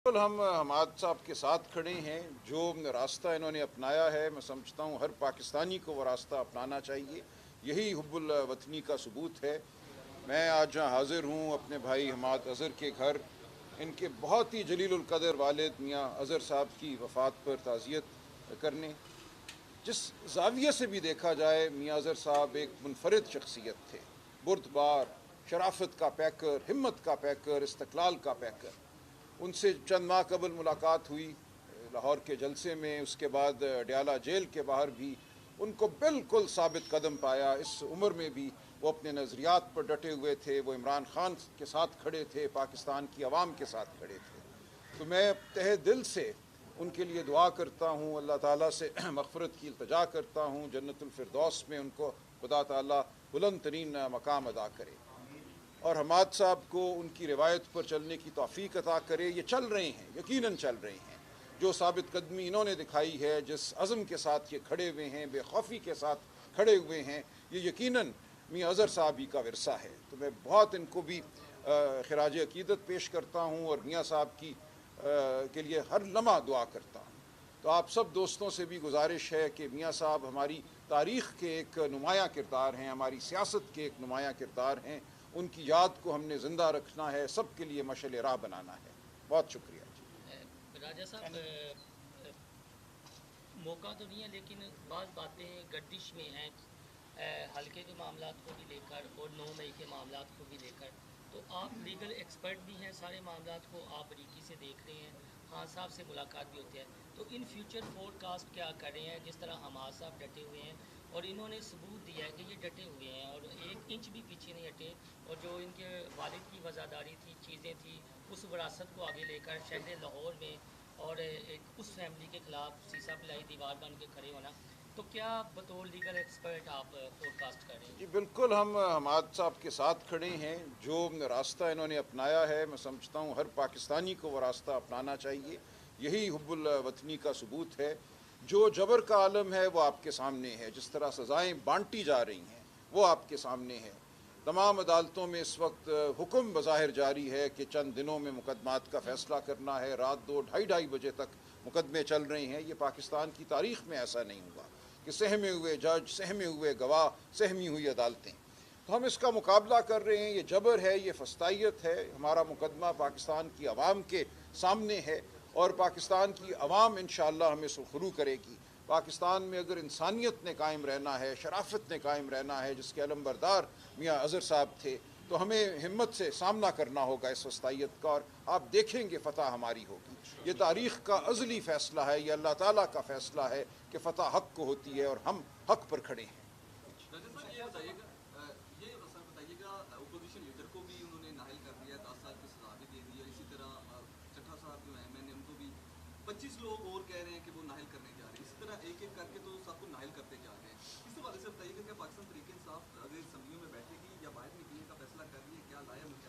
بالکل ہم حماد صاحب کے ساتھ کھڑے ہیں. جو راستہ انہوں نے اپنایا ہے میں سمجھتا ہوں ہر پاکستانی کو وہ راستہ اپنانا چاہیے. یہی حب الوطنی کا ثبوت ہے. میں آج جہاں حاضر ہوں اپنے بھائی حماد اظہر کے گھر، ان کے بہت ہی جلیل القدر والد میاں اظہر صاحب کی وفات پر تعزیت کرنے. جس زاویے سے بھی دیکھا جائے میاں اظہر صاحب ایک منفرد شخصیت تھے. بردبار، شرافت کا پیکر، ہمت کا پیکر، استقلال کا پیکر. ان سے چند ماہ قبل ملاقات ہوئی لاہور کے جلسے میں. اس کے بعد ڈیالہ جیل کے باہر بھی ان کو بالکل ثابت قدم پایا. اس عمر میں بھی وہ اپنے نظریات پر ڈٹے ہوئے تھے. وہ عمران خان کے ساتھ کھڑے تھے، پاکستان کی عوام کے ساتھ کھڑے تھے. تو میں تہہ دل سے ان کے لیے دعا کرتا ہوں، اللہ تعالیٰ سے مغفرت کی التجا کرتا ہوں. جنت الفردوس میں ان کو خدا تعالیٰ بلند ترین مقام ادا کرے، اور حماد صاحب کو ان کی روایت پر چلنے کی توفیق عطا کرے. یہ چل رہے ہیں، یقیناً چل رہے ہیں. جو ثابت قدمی انہوں نے دکھائی ہے، جس عزم کے ساتھ یہ کھڑے ہوئے ہیں، بے خوفی کے ساتھ کھڑے ہوئے ہیں، یہ یقیناً میاں اظہر صاحب ہی کا ورثہ ہے. تو میں بہت ان کو بھی خراج عقیدت پیش کرتا ہوں، اور میاں صاحب کی کے لیے ہر لمحہ دعا کرتا ہوں. تو آپ سب دوستوں سے بھی گزارش ہے کہ میاں صاحب ہماری تاریخ کے ایک نمایاں کردار ہیں، ہماری سیاست کے ایک نمایاں کردار ہیں. ان کی یاد کو ہم نے زندہ رکھنا ہے، سب کے لیے مشعل راہ بنانا ہے. بہت شکریہ. راجہ صاحب، موقع تو نہیں ہے لیکن بعض باتیں گردش میں ہیں حلقے کے معاملات کو بھی لے کر اور 9 مئی کے معاملات کو بھی لے کر. تو آپ لیگل ایکسپرٹ بھی ہیں، سارے معاملات کو آپ باریکی سے دیکھ رہے ہیں، خان صاحب سے ملاقات بھی ہوتی ہے. تو ان فیوچر فور کاسٹ کیا کر رہے ہیں؟ جس طرح حماد صاحب ڈٹے ہوئے ہیں اور انہوں نے ثبوت دیا ہے کہ یہ ڈٹے ہوئے ہیں اور ایک انچ بھی پیچھے نہیں ہٹے، اور جو ان کے والد کی وزاداری تھی، چیزیں تھیں، اس وراثت کو آگے لے کر شہر لاہور میں اور ایک اس فیملی کے خلاف سیسا پلائی دیوار بن کے کھڑے ہونا. تو کیا بطور لیگل ایکسپرٹ آپ فور کاسٹ کر رہے ہیں؟ جی بالکل ہم حماد صاحب کے ساتھ کھڑے ہیں. جو راستہ انہوں نے اپنایا ہے میں سمجھتا ہوں ہر پاکستانی کو وہ راستہ اپنانا چاہیے. یہی حب الوطنی کا ثبوت ہے. جو جبر کا عالم ہے وہ آپ کے سامنے ہے. جس طرح سزائیں بانٹی جا رہی ہیں وہ آپ کے سامنے ہے. تمام عدالتوں میں اس وقت حکم بظاہر جاری ہے کہ چند دنوں میں مقدمات کا فیصلہ کرنا ہے. رات 2 ڈھائی بجے تک مقدمے چل رہے ہیں. یہ پاکستان کی تاریخ میں ایسا نہیں ہوا کہ سہمے ہوئے جج، سہمے ہوئے گواہ، سہمی ہوئی عدالتیں. تو ہم اس کا مقابلہ کر رہے ہیں. یہ جبر ہے، یہ فسطائیت ہے. ہمارا مقدمہ پاکستان کی عوام کے سامنے ہے، اور پاکستان کی عوام انشاءاللہ ہمیں سرخرو کرے گی. پاکستان میں اگر انسانیت نے قائم رہنا ہے، شرافت نے قائم رہنا ہے، جس کے علمبردار میاں اظہر صاحب تھے، تو ہمیں ہمت سے سامنا کرنا ہوگا اس وسطیت کا، اور آپ دیکھیں گے فتح ہماری ہوگی. یہ تاریخ کا ازلی فیصلہ ہے، یہ اللہ تعالیٰ کا فیصلہ ہے کہ فتح حق کو ہوتی ہے، اور ہم حق پر کھڑے ہیں. یہ سر بتائیے گا، اپوزیشن لیڈر کو بھی انہوں نے نااہل کر دیا ہے، 10 سال کی سزا بھی دے دی ہے. اسی طرح چٹھا صاحب جو ہیں میں نے ان کو بھی 25 لوگ اور کہہ رہے ہیں کہ وہ نااہل کرنے جا رہے ہیں. اسی طرح ایک ایک کر کے تو سب کو نااہل کرتے جا رہے ہیں. اس حوالے سے بتائیے گا کہ پاکستان تحریک انصاف اگر اسمبلیوں میں بیٹھے گی یا باہر نکلنے کا فیصلہ کر رہی ہے، کیا لایا مجھے؟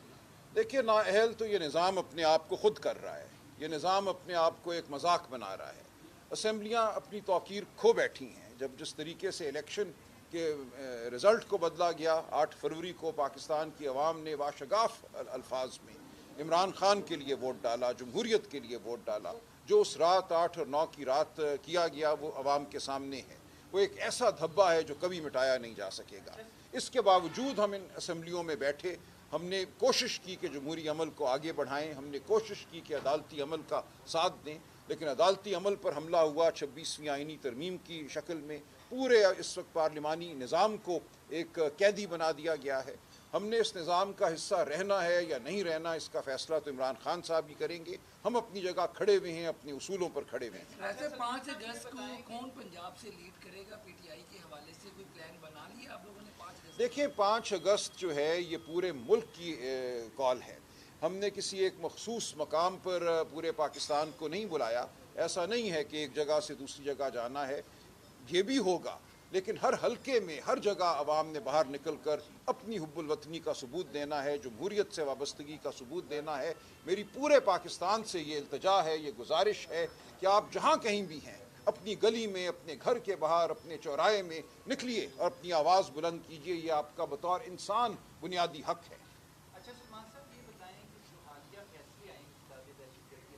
دیکھیے، نااہل تو یہ نظام اپنے آپ کو خود کر رہا ہے. یہ نظام اپنے آپ کو ایک مذاق بنا رہا ہے. اسمبلیاں اپنی توقیر کھو بیٹھی ہیں. جب جس طریقے سے الیکشن کے رزلٹ کو بدلا گیا 8 فروری کو، پاکستان کی عوام نے واشگاف الفاظ میں عمران خان کے لیے ووٹ ڈالا، جمہوریت کے لیے ووٹ ڈالا. جو اس رات 8 اور 9 کی رات کیا گیا وہ عوام کے سامنے ہے. وہ ایک ایسا دھبا ہے جو کبھی مٹایا نہیں جا سکے گا. اس کے باوجود ہم ان اسمبلیوں میں بیٹھے، ہم نے کوشش کی کہ جمہوری عمل کو آگے بڑھائیں. ہم نے کوشش کی کہ عدالتی عمل کا ساتھ دیں، لیکن عدالتی عمل پر حملہ ہوا 26ویں آئینی ترمیم کی شکل میں. پورے اس وقت پارلیمانی نظام کو ایک قیدی بنا دیا گیا ہے. ہم نے اس نظام کا حصہ رہنا ہے یا نہیں رہنا، اس کا فیصلہ تو عمران خان صاحب ہی کریں گے. ہم اپنی جگہ کھڑے ہوئے ہیں، اپنے اصولوں پر کھڑے ہوئے ہیں. ویسے 5 اگست کو کون پنجاب سے لیڈ کرے گا؟ پی ٹی آئی کے حوالے سے کوئی پلان بنا لیا آپ لوگوں نے 5 اگست؟ دیکھیں، 5 اگست جو ہے یہ پورے ملک کی کال ہے. ہم نے کسی ایک مخصوص مقام پر پورے پاکستان کو نہیں بلایا. ایسا نہیں ہے کہ ایک جگہ سے دوسری جگہ جانا ہے. یہ بھی ہوگا، لیکن ہر حلقے میں ہر جگہ عوام نے باہر نکل کر اپنی حب الوطنی کا ثبوت دینا ہے، جمہوریت سے وابستگی کا ثبوت دینا ہے. میری پورے پاکستان سے یہ التجا ہے، یہ گزارش ہے کہ آپ جہاں کہیں بھی ہیں، اپنی گلی میں، اپنے گھر کے باہر، اپنے چوراہے میں نکلیے اور اپنی آواز بلند کیجیے. یہ آپ کا بطور انسان بنیادی حق ہے. اچھا سلمان صاحب، یہ بتائیں کہ جو حالیہ فیصلے آئے ہیں دہشت گردی کے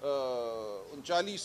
39